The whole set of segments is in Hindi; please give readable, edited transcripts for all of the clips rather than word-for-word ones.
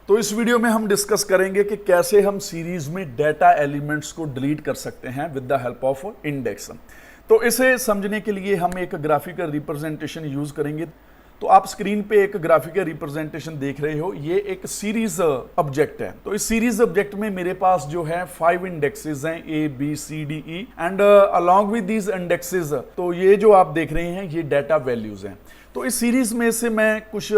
तो इस वीडियो में हम डिस्कस करेंगे कि कैसे हम सीरीज में डाटा एलिमेंट्स को डिलीट कर सकते हैं with the help of index. तो इसे समझने के लिए हम एक ग्राफिकल रिप्रेजेंटेशन यूज करेंगे। तो आप स्क्रीन पे एक ग्राफिकल रिप्रेजेंटेशन देख रहे हो, ये एक सीरीज ऑब्जेक्ट है। तो इस सीरीज ऑब्जेक्ट में मेरे पास जो है 5 इंडेक्सेस हैं, A B C D E and along with these indexes, तो ये जो आप देख रहे हैं ये डाटा वैल्यूज हैं। तो इस सीरीज में से मैं कुछ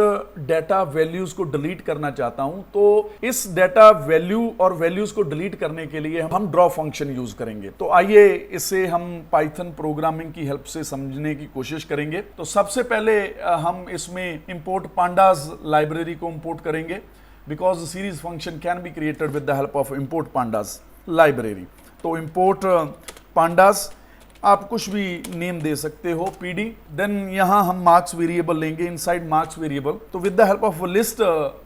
डाटा वैल्यूज को डिलीट करना चाहता हूं। तो इस डाटा वैल्यू और वैल्यूज को डिलीट करने के लिए हम ड्रॉ फंक्शन यूज करेंगे। तो आइए इसे हम पाइथन प्रोग्रामिंग की हेल्प से समझने की कोशिश करेंगे। तो सबसे पहले हम इसमें इंपोर्ट पांडास लाइब्रेरी को इंपोर्ट करेंगे, because series function can be created with the help of import pandas library. तो इंपोर्ट पांडास, आप कुछ भी नेम दे सकते हो, पीडी। देन यहां हम मार्क्स वेरिएबल लेंगे, इनसाइड मार्क्स वेरिएबल। तो with the help of list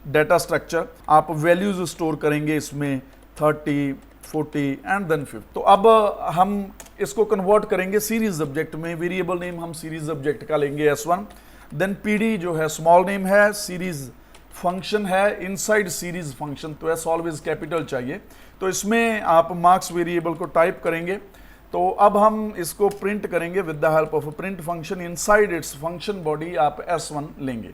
data structure आप वैल्यूज स्टोर करेंगे इसमें 30, 40 एंड देन 50। तो अब हम इसको कन्वर्ट करेंगे सीरीज ऑब्जेक्ट में। वेरिएबल नेम हम सीरीज ऑब्जेक्ट का लेंगे S1। देन पीडी जो है स्मॉल नेम है, सीरीज फंक्शन है, इनसाइड सीरीज फंक्शन तो एस ऑलवेज कैपिटल चाहिए। तो इसमें आप मार्क्स वेरिएबल को टाइप करेंगे। तो अब हम इसको प्रिंट करेंगे with the help of print function. Inside its function body आप S1 लेंगे।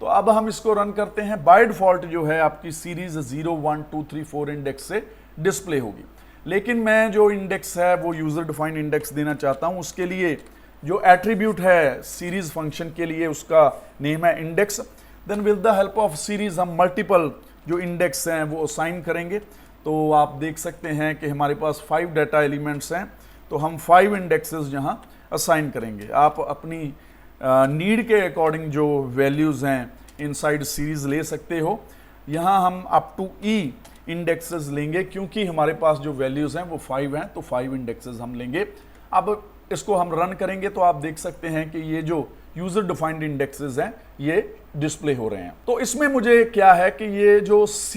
तो अब हम इसको रन करते हैं। बाय डिफॉल्ट जो है आपकी सीरीज 0, 1, 2, 3, 4 इंडेक्स से डिस्प्ले होगी, लेकिन मैं जो इंडेक्स है वो यूजर डिफाइंड इंडेक्स देना चाहता हूं। उसके लिए जो एट्रीब्यूट है सीरीज फंक्शन के लिए, उसका नेम है index. Then with the help of series हम मल्टीपल जो इंडेक्स हैं वो असाइन करेंगे। तो आप देख सकते हैं कि हमारे पास 5 डाटा एलिमेंट्स हैं, तो हम 5 इंडेक्सेस यहां असाइन करेंगे। आप अपनी नीड के अकॉर्डिंग जो वैल्यूज हैं इनसाइड सीरीज ले सकते हो। यहां हम अप टू ई इंडेक्सेस लेंगे, क्योंकि हमारे पास जो वैल्यूज हैं वो 5 हैं, तो 5 इंडेक्सेस हम लेंगे। अब इसको हम रन करेंगे तो आप देख सकते हैं कि ये जो यूजर डिफाइंड इंडेक्सेस हैं ये डिस्प्ले हो रहे हैं। तो इसमें मुझे क्या है कि ये जो C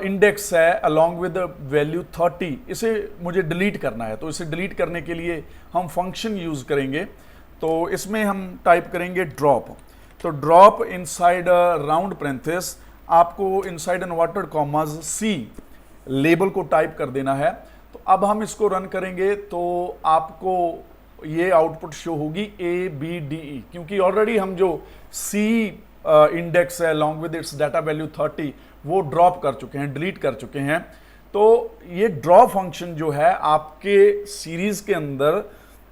इंडेक्स है अलोंग विद वैल्यू 30, इसे मुझे डिलीट करना है। तो इसे डिलीट करने के लिए हम फंक्शन यूज करेंगे। तो इसमें हम टाइप करेंगे ड्रॉप। तो ड्रॉप इनसाइड राउंड पैरेंथेसिस, आपको inside inverted commas C label को टाइप कर देना है। तो अब हम इसको रन करेंगे तो आपको ये आउटपुट शो होगी ABDE, क्योंकि ऑलरेडी हम जो C इंडेक्स है along with its data value 30 वो ड्रॉप कर चुके हैं, डिलीट कर चुके हैं। तो ये ड्रॉ फंक्शन जो है आपके सीरीज के अंदर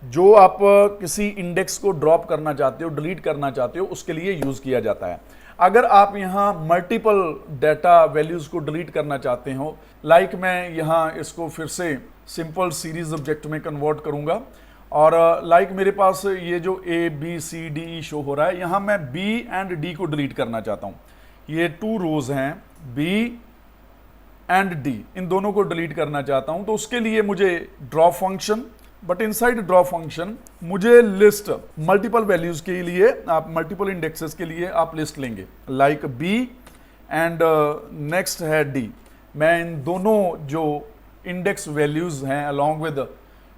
जो आप किसी इंडेक्स को ड्रॉप करना चाहते हो, डिलीट करना चाहते हो, उसके लिए यूज किया जाता है। अगर आप यहाँ मल्टीपल डाटा वैल्यूज को डिलीट करना चाहते हो, लाइक मैं यहाँ इसको फिर से सिंपल सीरीज ऑब्जेक्ट में कन्वर्ट करूंगा और लाइक मेरे पास ये जो A B C D E show हो रहा है, यहाँ मैं B एंड D को डिलीट करना चाहता हूँ। ये 2 रोज हैं, B एंड D, इन दोनों को डिलीट करना चाहता हूँ। तो उसके लिए मुझे draw function, but inside draw function मुझे लिस्ट मल्टीपल वैल्यूज के लिए, आप मल्टीपल इंडेक्सेस के लिए आप लिस्ट लेंगे, लाइक B एंड नेक्स्ट है D। मैं इन दोनों जो इंडेक्स वैल्यूज हैं along with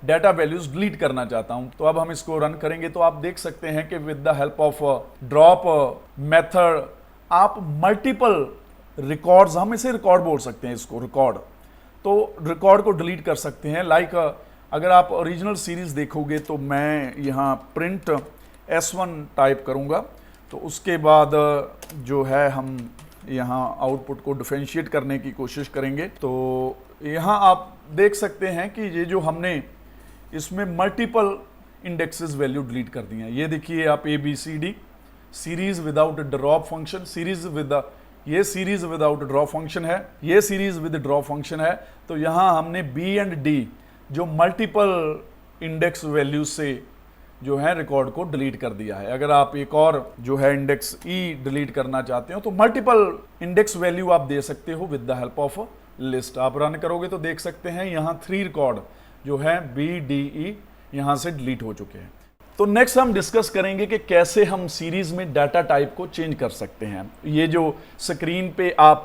data values delete करना चाहता हूं। तो अब हम इसको रन करेंगे तो आप देख सकते हैं कि with the help of drop method आप मल्टीपल रिकॉर्ड्स, हम इसे रिकॉर्ड बोल सकते हैं, इसको रिकॉर्ड, तो रिकॉर्ड को डिलीट कर सकते हैं। लाइक अगर आप ओरिजिनल सीरीज देखोगे तो मैं यहाँ प्रिंट S1 टाइप करूँगा। तो उसके बाद जो है हम यहाँ आउटपुट को डिफरेंशिएट करने की कोशिश करेंगे। तो यहाँ आप देख सकते हैं कि ये जो हमने इसमें मल्टीपल इंडेक्सेस वैल्यू डिलीट कर दी हैं। ये देखिए आप ABCD series without drop function, series with ये सीरीज विदाउट ड्रॉ फंक्शन है, ये सीरीज विद ड्रॉ फंक्शन है। तो यहाँ हमने B एंड D जो मल्टीपल इंडेक्स वैल्यू से जो है रिकॉर्ड को डिलीट कर दिया है। अगर आप एक और जो है इंडेक्स E डिलीट करना चाहते हो तो मल्टीपल इंडेक्स वैल्यू आप दे सकते हो with the help of list. आप रन करोगे तो देख सकते हैं यहाँ 3 रिकॉर्ड जो है BDE यहाँ से डिलीट हो चुके हैं। तो नेक्स्ट हम डिस्कस करेंगे कि कैसे हम सीरीज में डाटा टाइप को चेंज कर सकते हैं। ये जो स्क्रीन पे आप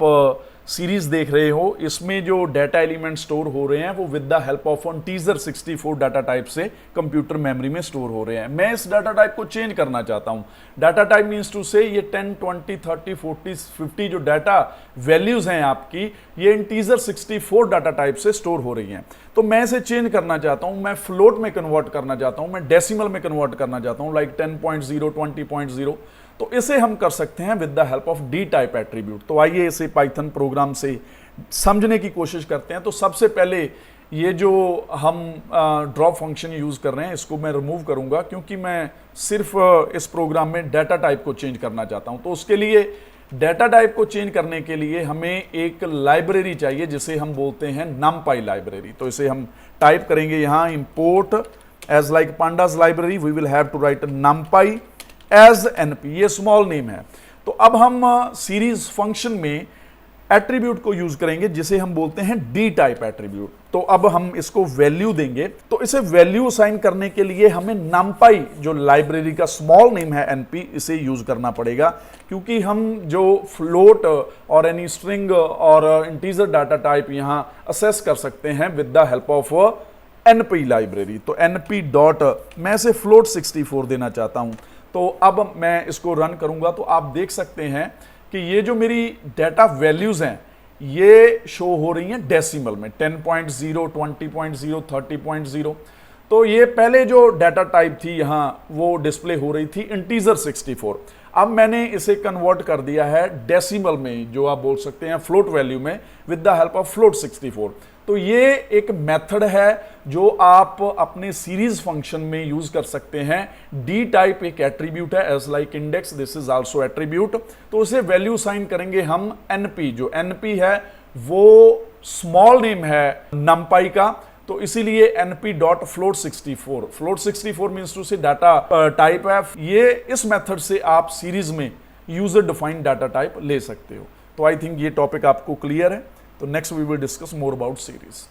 सीरीज देख रहे हो, इसमें जो डाटा एलिमेंट स्टोर हो रहे हैं वो with the help of teaser 64 data type से कंप्यूटर मेमोरी में स्टोर हो रहे हैं। मैं इस डाटा टाइप को चेंज करना चाहता हूं। डाटा टाइप मींस टू से ये 10, 20, 30, 40, 50 जो डाटा वैल्यूज हैं आपकी, ये इन टीजर 64 डाटा टाइप से स्टोर हो रही हैं। तो मैं इसे चेंज करना चाहता हूं, मैं फ्लोट में कन्वर्ट करना चाहता हूं, मैं डेसिमल में कन्वर्ट करना चाहता हूं, लाइक 10.0, 20.0। तो इसे हम कर सकते हैं with the help of D type attribute. तो आइए इसे पाइथन प्रोग्राम से समझने की कोशिश करते हैं। तो सबसे पहले ये जो हम ड्रॉप फंक्शन यूज कर रहे हैं इसको मैं रिमूव करूंगा, क्योंकि मैं सिर्फ इस प्रोग्राम में डाटा टाइप को चेंज करना चाहता हूं। तो उसके लिए डाटा टाइप को चेंज करने के लिए हमें एक लाइब्रेरी चाहिए जिसे हम बोलते हैं numpy लाइब्रेरी। तो इसे हम टाइप करेंगे यहां import as like pandas library, we will have to write numpy as np, ये स्मॉल नेम है। तो अब हम सीरीज फंक्शन में एट्रीब्यूट को यूज करेंगे जिसे हम बोलते हैं डी टाइप एट्रीब्यूट। तो अब हम इसको वैल्यू देंगे। तो इसे वैल्यू असाइन करने के लिए हमें numpy जो लाइब्रेरी का स्मॉल नेम है np, इसे यूज करना पड़ेगा, क्योंकि हम जो फ्लोट और एनी स्ट्रिंग और इंटीजर डाटा टाइप यहां असेस कर सकते हैं with the help of np library. तो np डॉट, मैं इसे फ्लोट 64 देना चाहता हूं। तो अब मैं इसको रन करूंगा तो आप देख सकते हैं कि ये जो मेरी डाटा वैल्यूज हैं ये शो हो रही हैं डेसिमल में, 10.0, 20.0, 30.0। तो ये पहले जो डाटा टाइप थी यहां वो डिस्प्ले हो रही थी इंटीजर 64। अब मैंने इसे कन्वर्ट कर दिया है डेसिमल में, जो आप बोल सकते हैं फ्लोट वैल्यू में, with the help of float 64। तो ये एक मेथड है जो आप अपने सीरीज फंक्शन में यूज कर सकते हैं। डी टाइप एक एट्रीब्यूट है, as like index, this is also attribute. तो उसे वैल्यू साइन करेंगे हम np। जो np है वो स्मॉल नेम है numpy का, तो इसीलिए np dot float 64। Float 64 means टू से डाटा टाइप है। ये इस मेथड से आप सीरीज में यूजर डिफाइंड डाटा टाइप ले सकते हो। तो आई थिंक ये टॉपिक आपको क्लियर है। तो next we will discuss more about series.